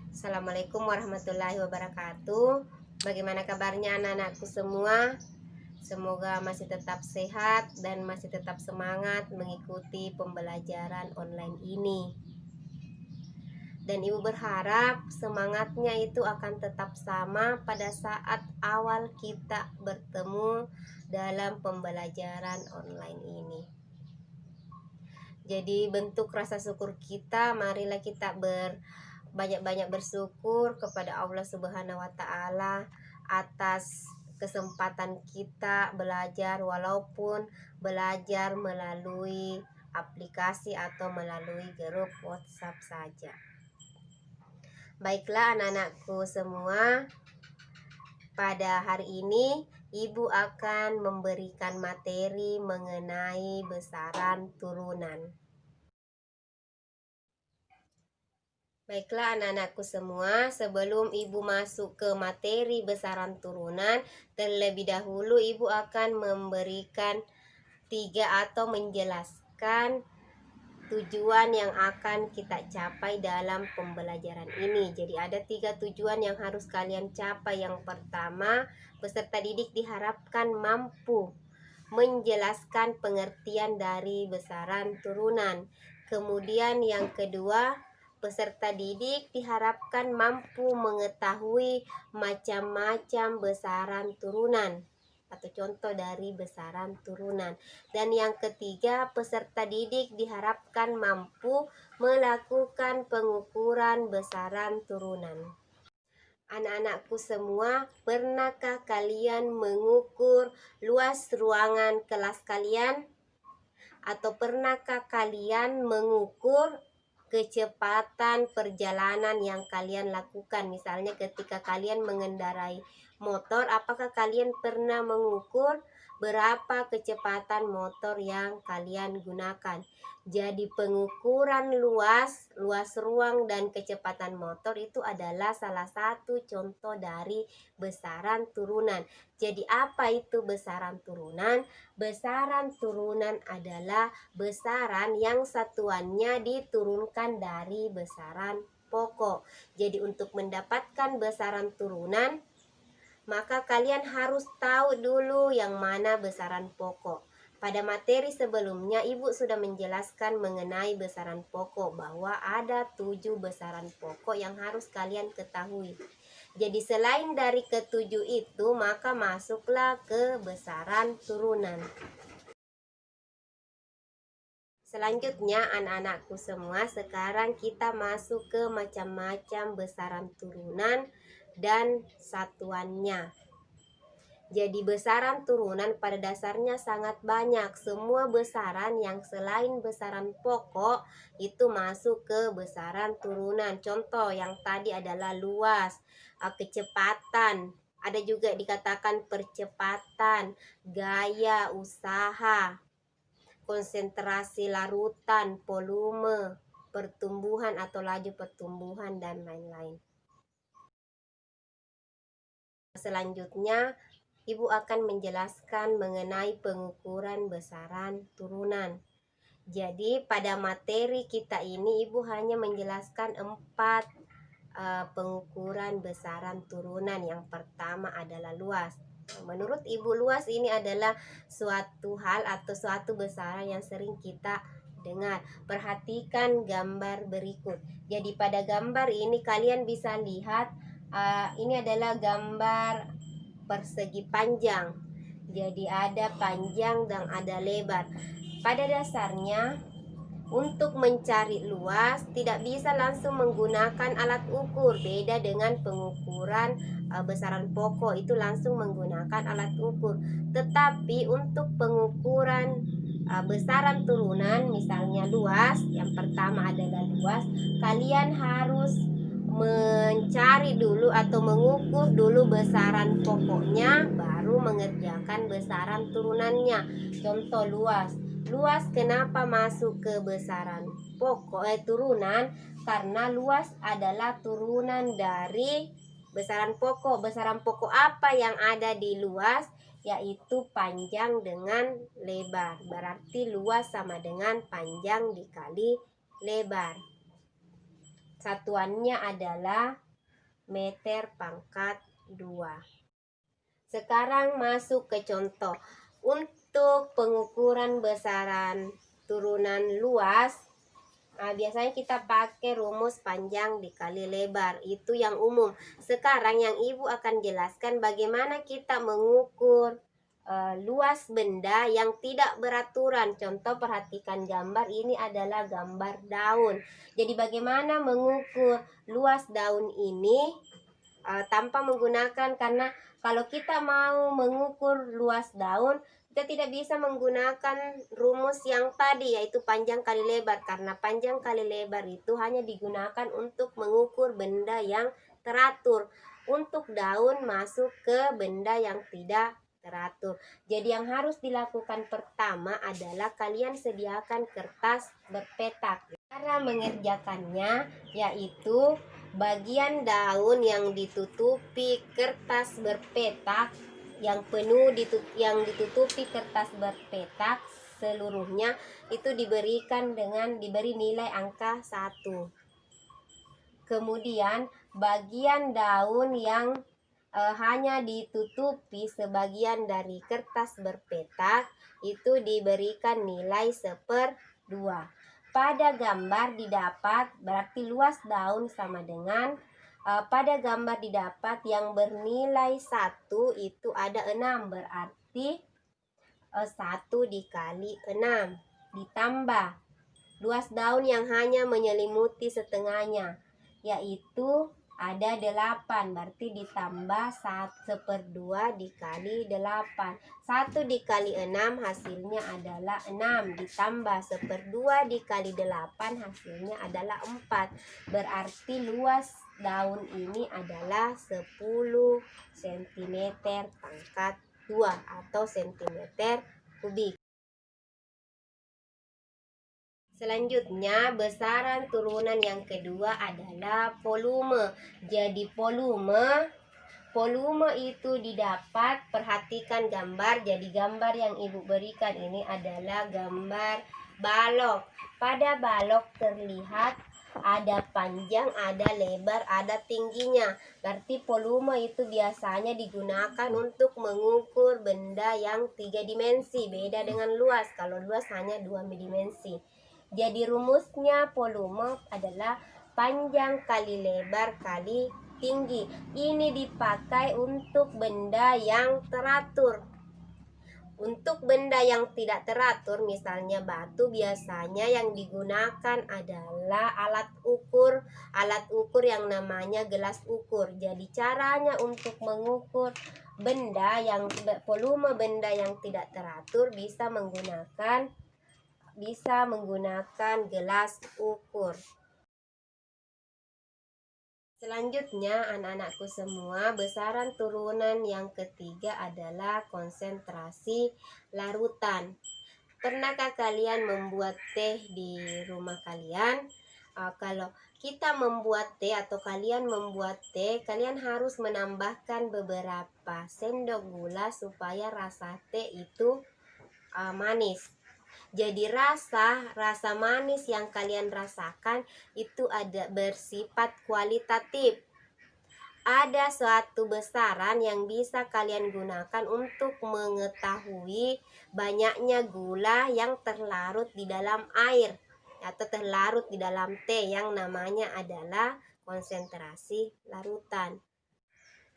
Assalamualaikum warahmatullahi wabarakatuh. Bagaimana kabarnya anak-anakku semua? Semoga masih tetap sehat dan masih tetap semangat mengikuti pembelajaran online ini. Dan Ibu berharap semangatnya itu akan tetap sama pada saat awal kita bertemu dalam pembelajaran online ini. Jadi bentuk rasa syukur kita, marilah kita banyak-banyak bersyukur kepada Allah Subhanahu wa taala atas kesempatan kita belajar, walaupun belajar melalui aplikasi atau melalui grup WhatsApp saja. Baiklah anak-anakku semua, pada hari ini Ibu akan memberikan materi mengenai besaran turunan. Baiklah anak-anakku semua, sebelum Ibu masuk ke materi besaran turunan, terlebih dahulu Ibu akan memberikan menjelaskan tujuan yang akan kita capai dalam pembelajaran ini. Jadi ada 3 tujuan yang harus kalian capai. Yang pertama, peserta didik diharapkan mampu menjelaskan pengertian dari besaran turunan. Kemudian yang kedua, peserta didik diharapkan mampu mengetahui macam-macam besaran turunan atau contoh dari besaran turunan. Dan yang ketiga, peserta didik diharapkan mampu melakukan pengukuran besaran turunan. Anak-anakku semua, pernahkah kalian mengukur luas ruangan kelas kalian? Atau pernahkah kalian mengukur kecepatan perjalanan yang kalian lakukan? Misalnya ketika kalian mengendarai motor, apakah kalian pernah mengukur berapa kecepatan motor yang kalian gunakan? Jadi pengukuran luas ruang dan kecepatan motor itu adalah salah satu contoh dari besaran turunan. Jadi apa itu besaran turunan? Besaran turunan adalah besaran yang satuannya diturunkan dari besaran pokok. Jadi untuk mendapatkan besaran turunan, maka kalian harus tahu dulu yang mana besaran pokok. Pada materi sebelumnya Ibu sudah menjelaskan mengenai besaran pokok, bahwa ada 7 besaran pokok yang harus kalian ketahui. Jadi selain dari ketujuh itu, maka masuklah ke besaran turunan. Selanjutnya anak-anakku semua, sekarang kita masuk ke macam-macam besaran turunan dan satuannya. Jadi besaran turunan pada dasarnya sangat banyak. Semua besaran yang selain besaran pokok itu masuk ke besaran turunan. Contoh yang tadi adalah luas, kecepatan, ada juga dikatakan percepatan, gaya usaha, konsentrasi larutan, volume, pertumbuhan atau laju pertumbuhan, dan lain-lain. Selanjutnya Ibu akan menjelaskan mengenai pengukuran besaran turunan. Jadi pada materi kita ini Ibu hanya menjelaskan 4 pengukuran besaran turunan. Yang pertama adalah luas. Menurut Ibu, luas ini adalah suatu hal atau suatu besaran yang sering kita dengar. Perhatikan gambar berikut. Jadi pada gambar ini kalian bisa lihat ini adalah gambar persegi panjang. Jadi ada panjang dan ada lebar. Pada dasarnya untuk mencari luas tidak bisa langsung menggunakan alat ukur. Beda dengan pengukuran besaran pokok, itu langsung menggunakan alat ukur. Tetapi untuk pengukuran besaran turunan, misalnya luas, yang pertama adalah luas, kalian harus mencari dulu atau mengukur dulu besaran pokoknya, baru mengerjakan besaran turunannya. Contoh luas. Luas kenapa masuk ke besaran pokok turunan? Karena luas adalah turunan dari besaran pokok. Besaran pokok apa yang ada di luas? Yaitu panjang dengan lebar. Berarti luas sama dengan panjang dikali lebar. Satuannya adalah meter pangkat 2. Sekarang masuk ke contoh. Untuk pengukuran besaran turunan luas, biasanya kita pakai rumus panjang dikali lebar. Itu yang umum. Sekarang yang Ibu akan jelaskan bagaimana kita mengukur luas benda yang tidak beraturan. Contoh, perhatikan gambar ini adalah gambar daun. Jadi bagaimana mengukur luas daun ini tanpa menggunakan, karena kalau kita mau mengukur luas daun, kita tidak bisa menggunakan rumus yang tadi, yaitu panjang kali lebar, karena panjang kali lebar itu hanya digunakan untuk mengukur benda yang teratur. Untuk daun masuk ke benda yang tidak teratur. Jadi yang harus dilakukan pertama adalah kalian sediakan kertas berpetak. Cara mengerjakannya yaitu bagian daun yang ditutupi kertas berpetak, yang penuh yang ditutupi kertas berpetak seluruhnya itu diberi nilai angka 1. Kemudian bagian daun yang hanya ditutupi sebagian dari kertas berpetak itu diberikan nilai 1/2. Pada gambar didapat, berarti luas daun sama dengan pada gambar didapat yang bernilai 1 itu ada 6, berarti 1 dikali 6 ditambah luas daun yang hanya menyelimuti setengahnya, yaitu ada 8, berarti ditambah 1/2 dikali 8. 1 dikali 6 hasilnya adalah 6, ditambah 1/2 dikali 8 hasilnya adalah 4. Berarti luas daun ini adalah 10 cm pangkat 2 atau cm kubik. Selanjutnya, besaran turunan yang kedua adalah volume. Jadi volume itu didapat, perhatikan gambar. Jadi gambar yang Ibu berikan ini adalah gambar balok. Pada balok terlihat ada panjang, ada lebar, ada tingginya. Berarti volume itu biasanya digunakan untuk mengukur benda yang 3 dimensi. Beda dengan luas. Kalau luas hanya 2 dimensi. Jadi rumusnya volume adalah panjang kali lebar kali tinggi. Ini dipakai untuk benda yang teratur. Untuk benda yang tidak teratur, misalnya batu, biasanya yang digunakan adalah alat ukur yang namanya gelas ukur. Jadi caranya untuk mengukur benda yang volume benda yang tidak teratur bisa menggunakan gelas ukur. Selanjutnya, anak-anakku semua, besaran turunan yang ketiga adalah konsentrasi larutan. Pernahkah kalian membuat teh di rumah kalian? Kalau kita membuat teh atau kalian membuat teh, kalian harus menambahkan beberapa sendok gula supaya rasa teh itu manis. Jadi rasa manis yang kalian rasakan itu ada bersifat kualitatif. Ada suatu besaran yang bisa kalian gunakan untuk mengetahui banyaknya gula yang terlarut di dalam air atau terlarut di dalam teh, yang namanya adalah konsentrasi larutan.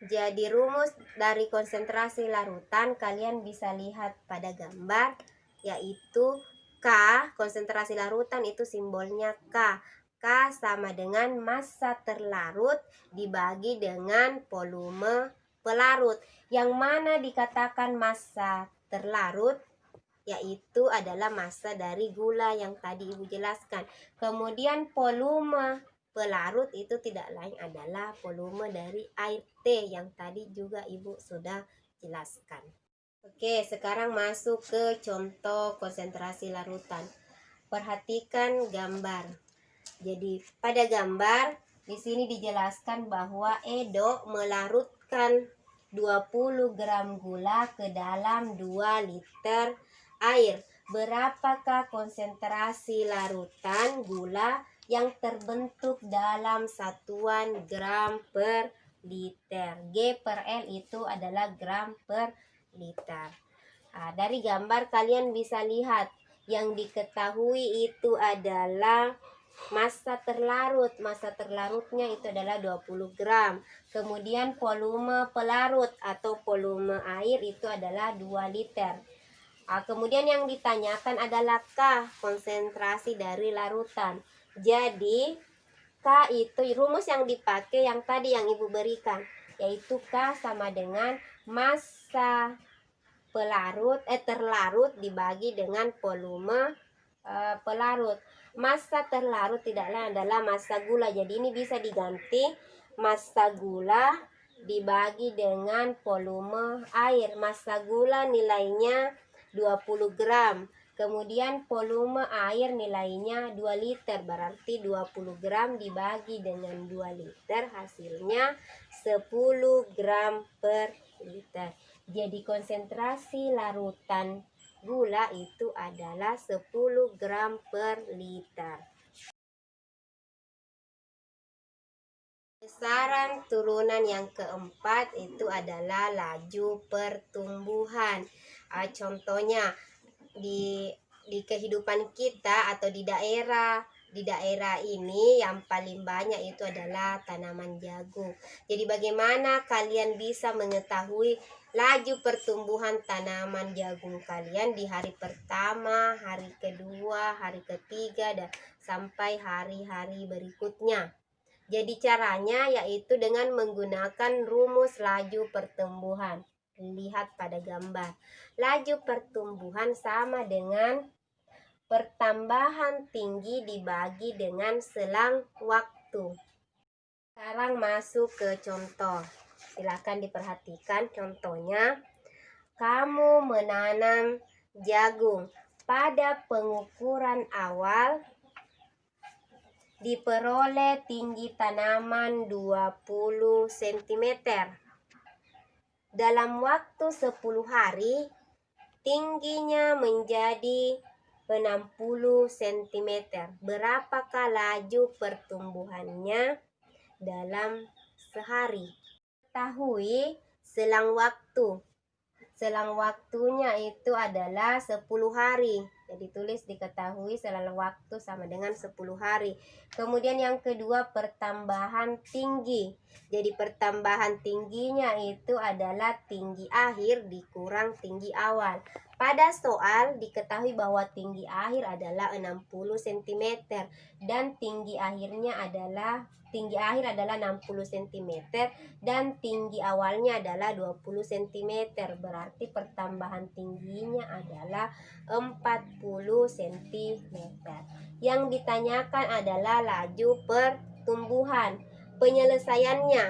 Jadi rumus dari konsentrasi larutan kalian bisa lihat pada gambar, yaitu K. Konsentrasi larutan itu simbolnya K. K sama dengan massa terlarut dibagi dengan volume pelarut. Yang mana dikatakan massa terlarut, yaitu adalah massa dari gula yang tadi Ibu jelaskan. Kemudian volume pelarut itu tidak lain adalah volume dari air teh yang tadi juga Ibu sudah jelaskan. Oke, sekarang masuk ke contoh konsentrasi larutan. Perhatikan gambar. Jadi pada gambar di sini dijelaskan bahwa Edo melarutkan 20 gram gula ke dalam 2 liter air. Berapakah konsentrasi larutan gula yang terbentuk dalam satuan gram per liter. G per L itu adalah gram per liter. Nah, dari gambar kalian bisa lihat yang diketahui itu adalah massa terlarut. Massa terlarutnya itu adalah 20 gram. Kemudian volume pelarut atau volume air itu adalah 2 liter. Kemudian yang ditanyakan adalah K, konsentrasi dari larutan. Jadi K itu rumus yang dipakai yang tadi yang Ibu berikan, yaitu K sama dengan massa terlarut dibagi dengan volume pelarut. Massa terlarut tidak lain adalah massa gula. Jadi ini bisa diganti massa gula dibagi dengan volume air. Massa gula nilainya 20 gram. Kemudian volume air nilainya 2 liter. Berarti 20 gram dibagi dengan 2 liter hasilnya 10 gram per liter. Jadi konsentrasi larutan gula itu adalah 10 gram per liter. Besaran turunan yang keempat itu adalah laju pertumbuhan. Contohnya di kehidupan kita atau di daerah ini yang paling banyak itu adalah tanaman jagung. Jadi bagaimana kalian bisa mengetahui laju pertumbuhan tanaman jagung kalian di hari pertama, hari kedua, hari ketiga, dan sampai hari-hari berikutnya? Jadi caranya yaitu dengan menggunakan rumus laju pertumbuhan. Lihat pada gambar. Laju pertumbuhan sama dengan pertambahan tinggi dibagi dengan selang waktu. Sekarang masuk ke contoh. Silakan diperhatikan contohnya. Kamu menanam jagung. Pada pengukuran awal diperoleh tinggi tanaman 20 cm. Dalam waktu 10 hari, tingginya menjadi 60 cm. Berapakah laju pertumbuhannya dalam sehari? Ketahui selang waktu. Selang waktunya itu adalah 10 hari. Jadi tulis diketahui selang waktu sama dengan 10 hari. Kemudian yang kedua pertambahan tinggi. Jadi pertambahan tingginya itu adalah tinggi akhir dikurang tinggi awal. Pada soal diketahui bahwa tinggi akhir adalah 60 cm dan tinggi akhir adalah 60 cm dan tinggi awalnya adalah 20 cm. Berarti pertambahan tingginya adalah 40 cm. Yang ditanyakan adalah laju pertumbuhan. Penyelesaiannya,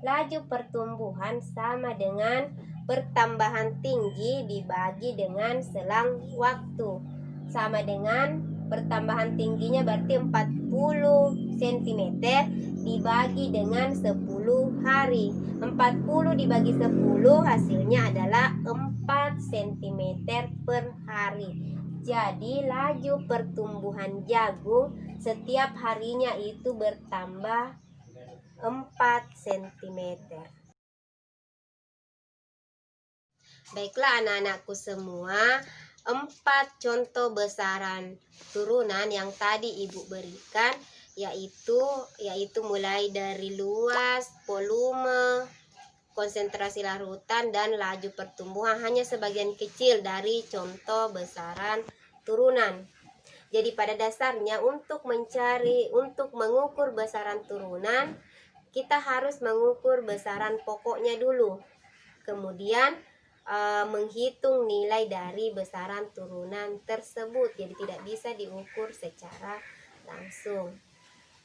laju pertumbuhan sama dengan pertambahan tinggi dibagi dengan selang waktu. Sama dengan pertambahan tingginya berarti 40 cm dibagi dengan 10 hari. 40 dibagi 10 hasilnya adalah 4 cm per hari. Jadi laju pertumbuhan jagung setiap harinya itu bertambah 4 cm. Baiklah anak-anakku semua, 4 contoh besaran turunan yang tadi Ibu berikan yaitu mulai dari luas, volume, konsentrasi larutan, dan laju pertumbuhan hanya sebagian kecil dari contoh besaran turunan. Jadi pada dasarnya untuk mengukur besaran turunan, kita harus mengukur besaran pokoknya dulu. Kemudian menghitung nilai dari besaran turunan tersebut. Jadi tidak bisa diukur secara langsung.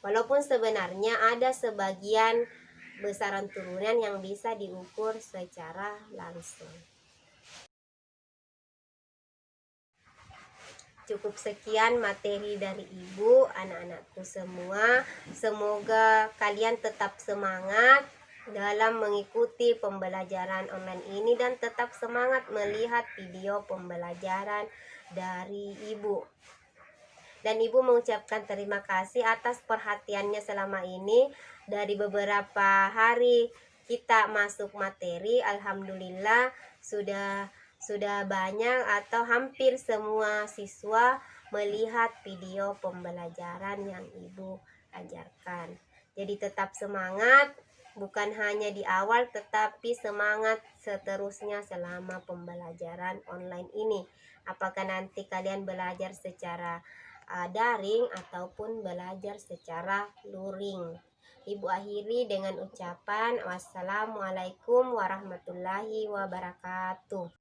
Walaupun sebenarnya ada sebagian besaran turunan yang bisa diukur secara langsung. Cukup sekian materi dari Ibu, anak-anakku semua. Semoga kalian tetap semangat dalam mengikuti pembelajaran online ini dan tetap semangat melihat video pembelajaran dari Ibu. Dan Ibu mengucapkan terima kasih atas perhatiannya selama ini. Dari beberapa hari kita masuk materi, alhamdulillah sudah banyak atau hampir semua siswa melihat video pembelajaran yang Ibu ajarkan. Jadi tetap semangat, bukan hanya di awal tetapi semangat seterusnya selama pembelajaran online ini. Apakah nanti kalian belajar secara daring ataupun belajar secara luring. Ibu akhiri dengan ucapan wassalamualaikum warahmatullahi wabarakatuh.